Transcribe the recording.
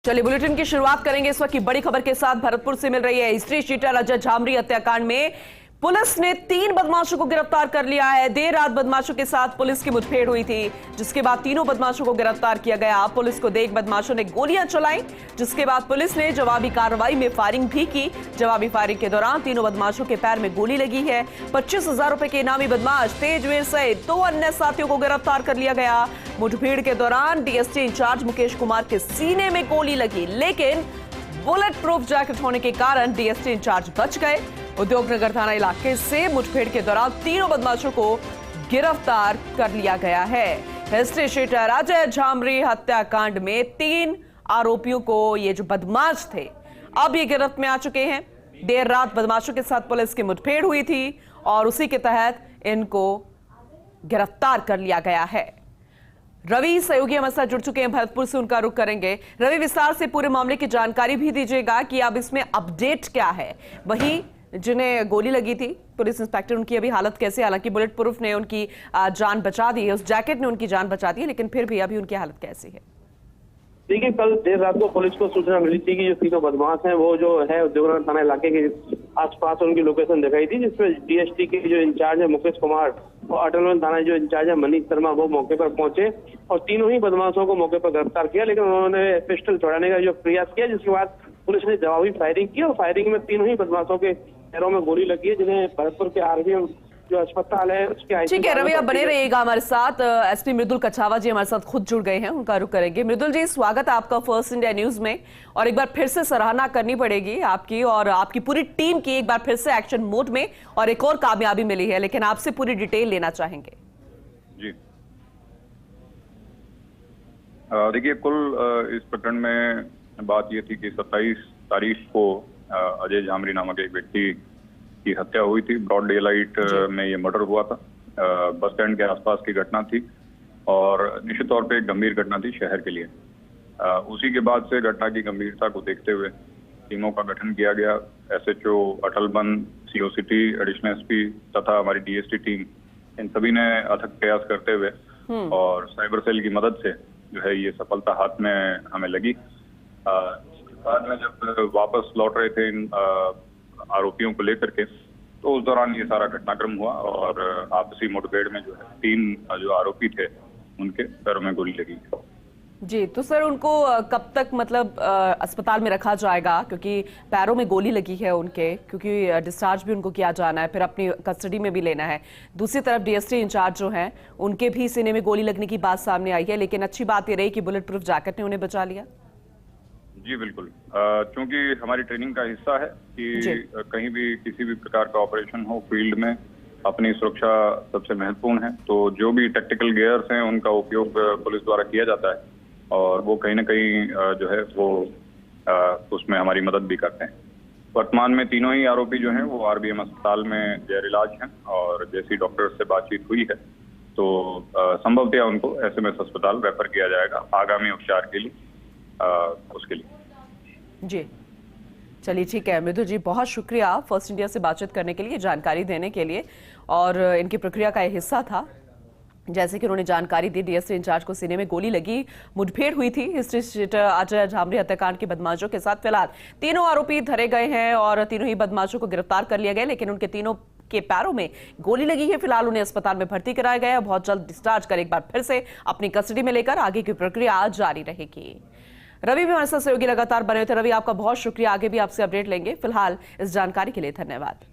चलिए बुलेटिन की शुरुआत करेंगे इस वक्त की बड़ी खबर के साथ। भरतपुर से मिल रही है। हिस्ट्री शीटर अजय झामरी हत्याकांड में पुलिस ने 3 बदमाशों को गिरफ्तार कर लिया है। देर रात बदमाशों के साथ पुलिस की मुठभेड़ हुई थी, जिसके बाद तीनों बदमाशों को गिरफ्तार किया गया। पुलिस को देख बदमाशों ने गोलियां चलाई, जिसके बाद पुलिस ने जवाबी कार्रवाई में फायरिंग भी की। जवाबी फायरिंग के दौरान तीनों बदमाशों के पैर में गोली लगी है। 25,000 रुपए के इनामी बदमाश तेजवीर सहित 2 अन्य साथियों को गिरफ्तार कर लिया गया। मुठभेड़ के दौरान डीएसटी इंचार्ज मुकेश कुमार के सीने में गोली लगी, लेकिन बुलेट प्रूफ जैकेट होने के कारण डीएसटी इंचार्ज बच गए। उद्योगनगर थाना इलाके से मुठभेड़ के दौरान तीनों बदमाशों को गिरफ्तार कर लिया गया है। हिस्ट्री शीटर अजय झामरी हत्याकांड में 3 आरोपियों को, ये जो बदमाश थे, अब ये गिरफ्त में आ चुके हैं। देर रात बदमाशों के साथ पुलिस की मुठभेड़ हुई थी और उसी के तहत इनको गिरफ्तार कर लिया गया है। रवि सहयोगी हमारे साथ जुड़ चुके हैं, भरतपुर से उनका रुख करेंगे। रवि, विस्तार से पूरे मामले की जानकारी भी दीजिएगा कि अब इसमें अपडेट क्या है। वहीं जिन्हें गोली लगी थी पुलिस इंस्पेक्टर, उनकी अभी हालत कैसे? हालांकि बुलेट प्रूफ ने उनकी जान बचा दी है, उस जैकेट ने उनकी जान बचा दी है, लेकिन फिर भी अभी उनकी हालत कैसी है? देखिए, कल देर रात को पुलिस को सूचना मिली थी कि जो तीनों बदमाश हैं वो जो है उद्योगनगर थाना इलाके के आसपास उनकी लोकेशन दिखाई थी, जिसमें डीएसटी के जो इंचार्ज है मुकेश कुमार और अटलवन थाना जो इंचार्ज है मनीष शर्मा, वो मौके पर पहुंचे और तीनों ही बदमाशों को मौके पर गिरफ्तार किया। लेकिन उन्होंने पिस्टल चढ़ाने का जो प्रयास किया, जिसके बाद पुलिस ने जवाबी फायरिंग की और फायरिंग में तीनों ही बदमाशों के पैरों में गोली लगी है, जिन्हें भरतपुर के आरबीएम जो अस्पताल है उसके। ठीक है रवि, आप बने रहिएगा हमारे साथ। एसपी मृदुल कछावा जी हमारे साथ खुद जुड़ गए हैं, उनका रुख करेंगे। मृदुल जी, स्वागत है आपका फर्स्ट इंडिया न्यूज में। और एक बार फिर से सराहना करनी पड़ेगी आपकी और आपकी पूरी टीम की, एक बार फिर से एक्शन मोड में और एक और कामयाबी मिली है, लेकिन आपसे पूरी डिटेल लेना चाहेंगे। जी देखिए, कुल इस प्रकरण में बात ये थी कि 27 तारीख को अजय झामरी नामक एक व्यक्ति की हत्या हुई थी। ब्रॉड डे लाइट में ये मर्डर हुआ था। बस स्टैंड के आसपास की घटना थी और निश्चित तौर पे एक गंभीर घटना थी शहर के लिए। उसी के बाद से घटना की गंभीरता को देखते हुए टीमों का गठन किया गया। SHO Atalban, CO city, additional SP तथा हमारी डीएसटी टीम, इन सभी ने अथक प्रयास करते हुए और साइबर सेल की मदद से जो है ये सफलता हाथ में हमें लगी। बाद में जब वापस लौट रहे थे इन आरोपियों को लेकर के, तो उस दौरान ये सारा घटनाक्रम हुआ और आपसी मुठभेड़ में जो है 3 जो आरोपी थे उनके पैरों में गोली लगी। जी, तो सर उनको कब तक मतलब अस्पताल में रखा जाएगा, क्योंकि पैरों में गोली लगी है उनके, क्योंकि डिस्चार्ज भी उनको किया जाना है, फिर अपनी कस्टडी में भी लेना है। दूसरी तरफ डीएसटी इंचार्ज जो हैं उनके भी सीने में गोली लगने की बात सामने आई है, लेकिन अच्छी बात ये रही कि बुलेट प्रूफ जैकेट ने उन्हें बचा लिया। जी बिल्कुल, क्योंकि हमारी ट्रेनिंग का हिस्सा है कि कहीं भी किसी भी प्रकार का ऑपरेशन हो, फील्ड में अपनी सुरक्षा सबसे महत्वपूर्ण है। तो जो भी टेक्निकल गियर्स हैं उनका उपयोग पुलिस द्वारा किया जाता है और वो कहीं ना कहीं जो है वो उसमें हमारी मदद भी करते हैं। वर्तमान में तीनों ही आरोपी जो हैं वो आरबीएम अस्पताल में जेर इलाज हैं और जैसी डॉक्टर से बातचीत हुई है तो संभवतः उनको एसएमएस अस्पताल रेफर किया जाएगा आगामी उपचार के लिए, उसके लिए। जी चलिए, ठीक है मृदुल जी, बहुत शुक्रिया फर्स्ट इंडिया से बातचीत करने के लिए, जानकारी देने के लिए। और इनकी प्रक्रिया का यह हिस्सा था, जैसे कि उन्होंने जानकारी दी, डीएसटी इंचार्ज को सीने में गोली लगी, मुठभेड़ हुई थी हिस्ट्री शीटर अजय झामरी हत्याकांड के बदमाशों के साथ। फिलहाल तीनों आरोपी धरे गए हैं और तीनों ही बदमाशों को गिरफ्तार कर लिया गया, लेकिन उनके तीनों के पैरों में गोली लगी है। फिलहाल उन्हें अस्पताल में भर्ती कराया गया है। बहुत जल्द डिस्चार्ज कर एक बार फिर से अपनी कस्टडी में लेकर आगे की प्रक्रिया जारी रहेगी। रवि भी हमारे साथ सहयोगी लगातार बने हुए थे। रवि, आपका बहुत शुक्रिया, आगे भी आपसे अपडेट लेंगे। फिलहाल इस जानकारी के लिए धन्यवाद।